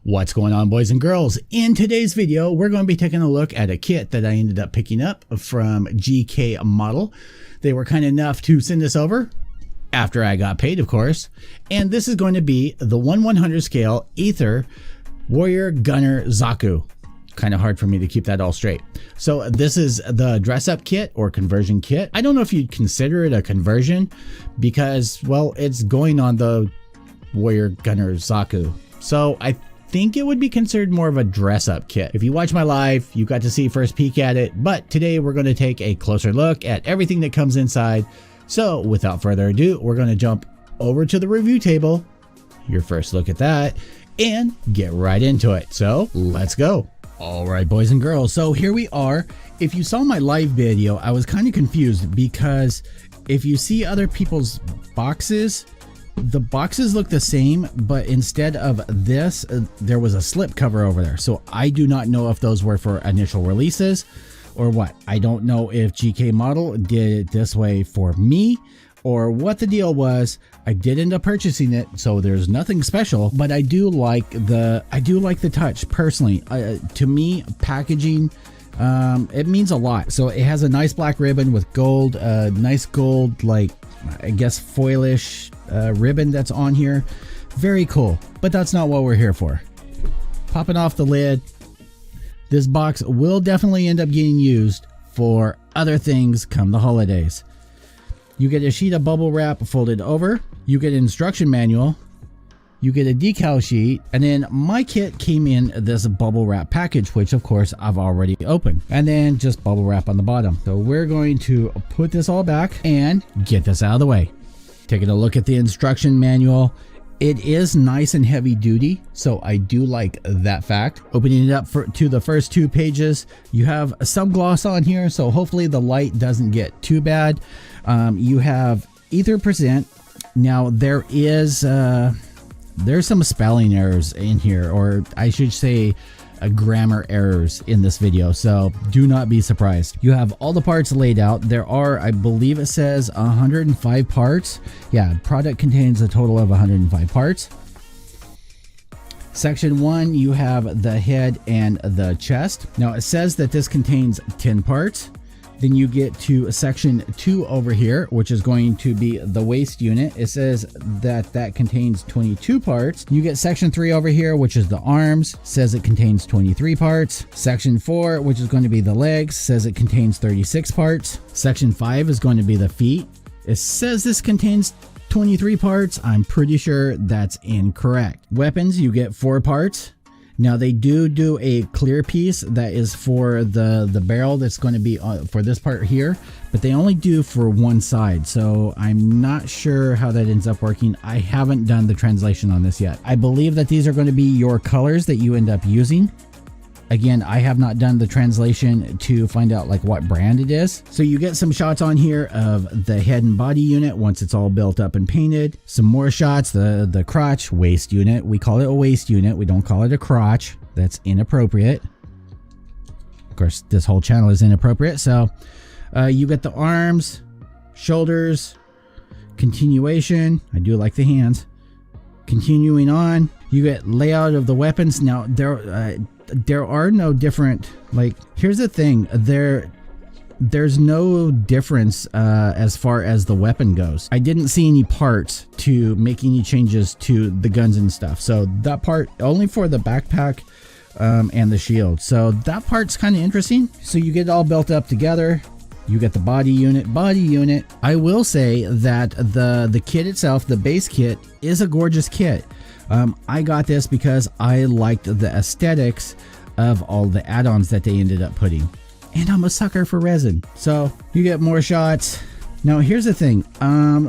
What's going on, boys and girls? In today's video, we're going to be taking a look at a kit that I ended up picking up from Gkmodel. They were kind enough to send this over after I got paid, of course. And this is going to be the 1/100 scale AEther Warrior Gunner Zaku. Kind of hard for me to keep that all straight. So this is the dress up kit or conversion kit. I don't know if you'd consider it a conversion because, well, it's going on the Warrior Gunner Zaku. So I think it would be considered more of a dress up kit. If you watch my live, you got to see first peek at it, but today we're going to take a closer look at everything that comes inside. So without further ado, we're going to jump over to the review table, your first look at that, and get right into it. So let's go. All right, boys and girls, so here we are. If you saw my live video, I was kind of confused because if you see other people's boxes, the boxes look the same, but instead of this, there was a slip cover over there. So I do not know if those were for initial releases or what. I don't know if Gkmodel did it this way for me or what the deal was. I did end up purchasing it, so there's nothing special, but I do like the touch personally. To me, packaging, it means a lot. So it has a nice black ribbon with gold, nice gold, like I guess foilish ribbon that's on here. Very cool, but that's not what we're here for. Popping off the lid, this box will definitely end up getting used for other things come the holidays. You get a sheet of bubble wrap folded over, you get an instruction manual, you get a decal sheet, and then my kit came in this bubble wrap package, which of course I've already opened, and then just bubble wrap on the bottom. So we're going to put this all back and get this out of the way. Taking a look at the instruction manual, it is nice and heavy duty, so I do like that fact. Opening it up to the first 2 pages, you have some gloss on here, so hopefully the light doesn't get too bad. You have Ether present. Now there is there's some spelling errors in here, or I should say grammar errors in this video, so do not be surprised. You have all the parts laid out. There are, I believe it says 105 parts. Yeah, product contains a total of 105 parts. Section 1, you have the head and the chest. Now it says that this contains 10 parts. Then you get to section 2 over here, which is going to be the waist unit. It says that that contains 22 parts. You get section 3 over here, which is the arms, says it contains 23 parts. Section 4, which is going to be the legs, says it contains 36 parts. Section 5 is going to be the feet. It says this contains 23 parts. I'm pretty sure that's incorrect. Weapons, you get 4 parts. Now they do a clear piece that is for the barrel that's going to be for this part here, but they only do for one side, so I'm not sure how that ends up working. I haven't done the translation on this yet. I believe that these are going to be your colors that you end up using. Again, I have not done the translation to find out like what brand it is. So you get some shots on here of the head and body unit once it's all built up and painted. Some more shots, the crotch waist unit. We call it a waist unit. We don't call it a crotch. That's inappropriate. Of course, this whole channel is inappropriate. So you get the arms, shoulders, continuation. I do like the hands. Continuing on, you get layout of the weapons. Now there are no different, like, here's the thing, there's no difference as far as the weapon goes. I didn't see any parts to make any changes to the guns and stuff, so that part only for the backpack and the shield, so that part's kind of interesting. So you get it all built up together. You get the body unit. I will say that the kit itself, the base kit, is a gorgeous kit. I got this because I liked the aesthetics of all the add-ons that they ended up putting, and I'm a sucker for resin, so you get more shots. Now here's the thing,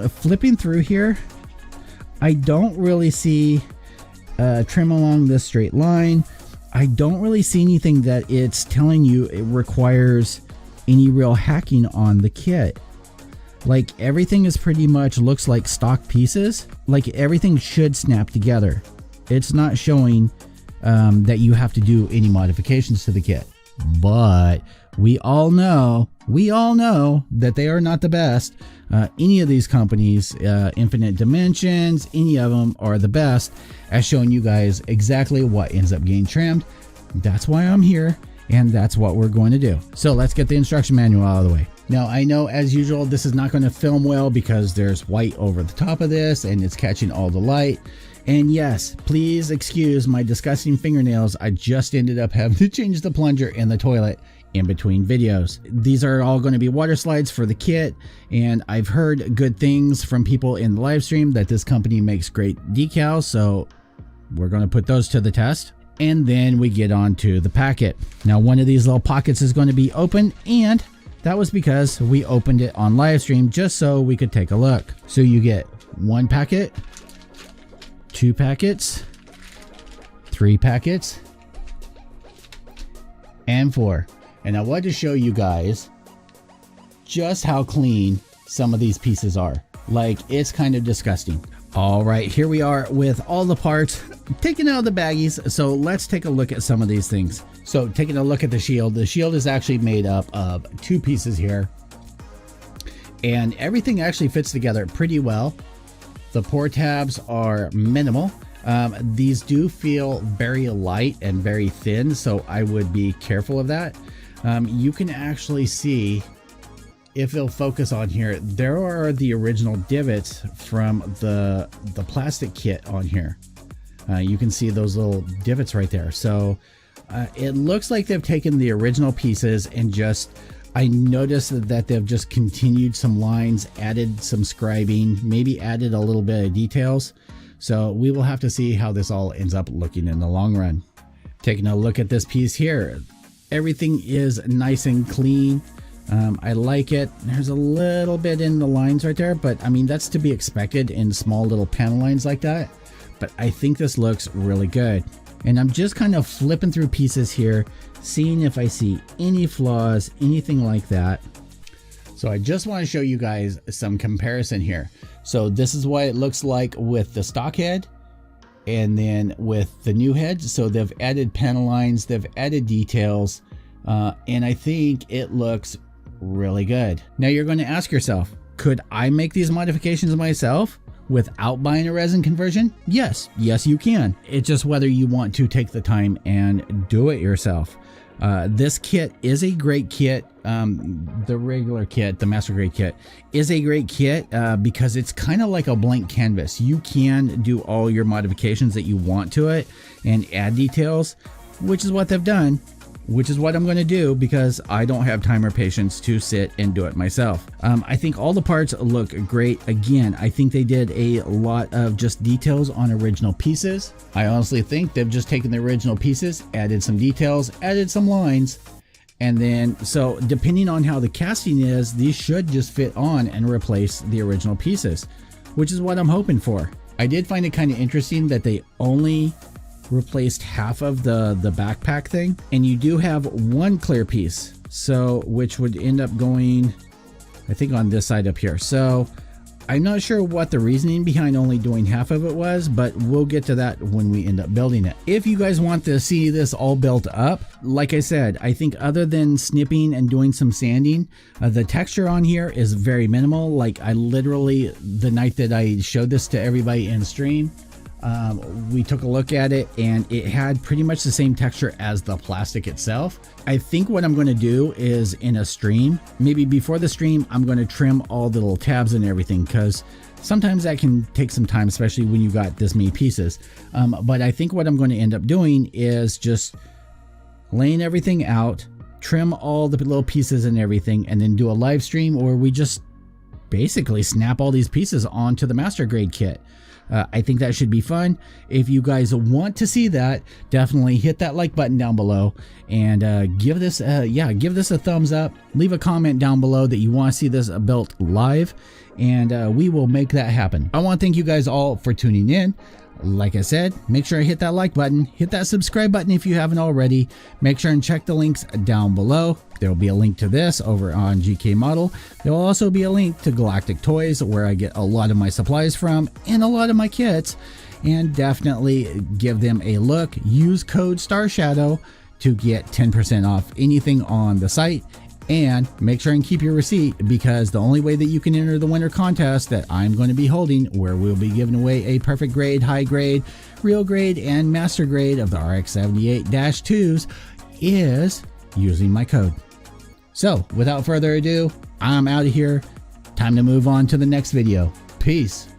flipping through here, I don't really see trim along this straight line. I don't really see anything that it's telling you it requires any real hacking on the kit. Like everything is pretty much looks like stock pieces. Like everything should snap together. It's not showing that you have to do any modifications to the kit. But we all know that they are not the best. Any of these companies, Infinite Dimensions, any of them are the best at showing you guys exactly what ends up getting trimmed. That's why I'm here, and that's what we're going to do. So let's get the instruction manual out of the way. Now, I know as usual, this is not going to film well because there's white over the top of this and it's catching all the light. And yes, please excuse my disgusting fingernails. I just ended up having to change the plunger in the toilet in between videos. These are all going to be water slides for the kit, and I've heard good things from people in the live stream that this company makes great decals, so we're going to put those to the test. And then we get on to the packet. Now, one of these little pockets is going to be open, and that was because we opened it on live stream just so we could take a look. So you get 1 packet, 2 packets, 3 packets, and 4. And I wanted to show you guys just how clean some of these pieces are. Like, it's kind of disgusting. All right, here we are with all the parts taken out of the baggies. So let's take a look at some of these things. So taking a look at the shield is actually made up of 2 pieces here. And everything actually fits together pretty well. The pour tabs are minimal. These do feel very light and very thin, so I would be careful of that. You can actually see, if it'll focus on here, there are the original divots from the plastic kit on here. You can see those little divots right there. So it looks like they've taken the original pieces and just, I noticed that they've just continued some lines, added some scribing, maybe added a little bit of details. So we will have to see how this all ends up looking in the long run. Taking a look at this piece here, everything is nice and clean. I like it. There's a little bit in the lines right there, but I mean, that's to be expected in small little panel lines like that. But I think this looks really good. And I'm just kind of flipping through pieces here, seeing if I see any flaws, anything like that. So I just want to show you guys some comparison here. So this is what it looks like with the stock head and then with the new head. So they've added panel lines, they've added details, and I think it looks really good. Now you're going to ask yourself, could I make these modifications myself without buying a resin conversion? Yes, you can. It's just whether you want to take the time and do it yourself. This kit is a great kit. The regular kit, the master grade kit, is a great kit because it's kind of like a blank canvas. You can do all your modifications that you want to it and add details, which is what they've done, which is what I'm going to do because I don't have time or patience to sit and do it myself. I think all the parts look great. Again, I think they did a lot of just details on original pieces. I honestly think they've just taken the original pieces, added some details, added some lines, and then so depending on how the casting is, these should just fit on and replace the original pieces, which is what I'm hoping for. I did find it kind of interesting that they only replaced half of the backpack thing, and you do have 1 clear piece, so which would end up going, I think, on this side up here. So I'm not sure what the reasoning behind only doing half of it was, but we'll get to that when we end up building it. If you guys want to see this all built up, like I said, I think other than snipping and doing some sanding, the texture on here is very minimal. Like, I literally, the night that I showed this to everybody in stream, we took a look at it and it had pretty much the same texture as the plastic itself. I think what I'm going to do is in a stream, maybe before the stream, I'm going to trim all the little tabs and everything, because sometimes that can take some time, especially when you got this many pieces. But I think what I'm going to end up doing is just laying everything out, trim all the little pieces and everything, and then do a live stream where we just basically snap all these pieces onto the master grade kit. I think that should be fun. If you guys want to see that, definitely hit that like button down below and give this a thumbs up. Leave a comment down below that you want to see this built live, and we will make that happen. I want to thank you guys all for tuning in. Like I said, make sure to hit that like button, hit that subscribe button if you haven't already. Make sure and check the links down below. There will be a link to this over on Gkmodel. There will also be a link to Galactic Toys, where I get a lot of my supplies from and a lot of my kits. And definitely give them a look. Use code Starshadow to get 10% off anything on the site. And make sure and keep your receipt, because the only way that you can enter the winter contest that I'm going to be holding, where we'll be giving away a perfect grade, high grade, real grade, and master grade of the RX78-2s, is using my code. So without further ado, I'm out of here. Time to move on to the next video. Peace.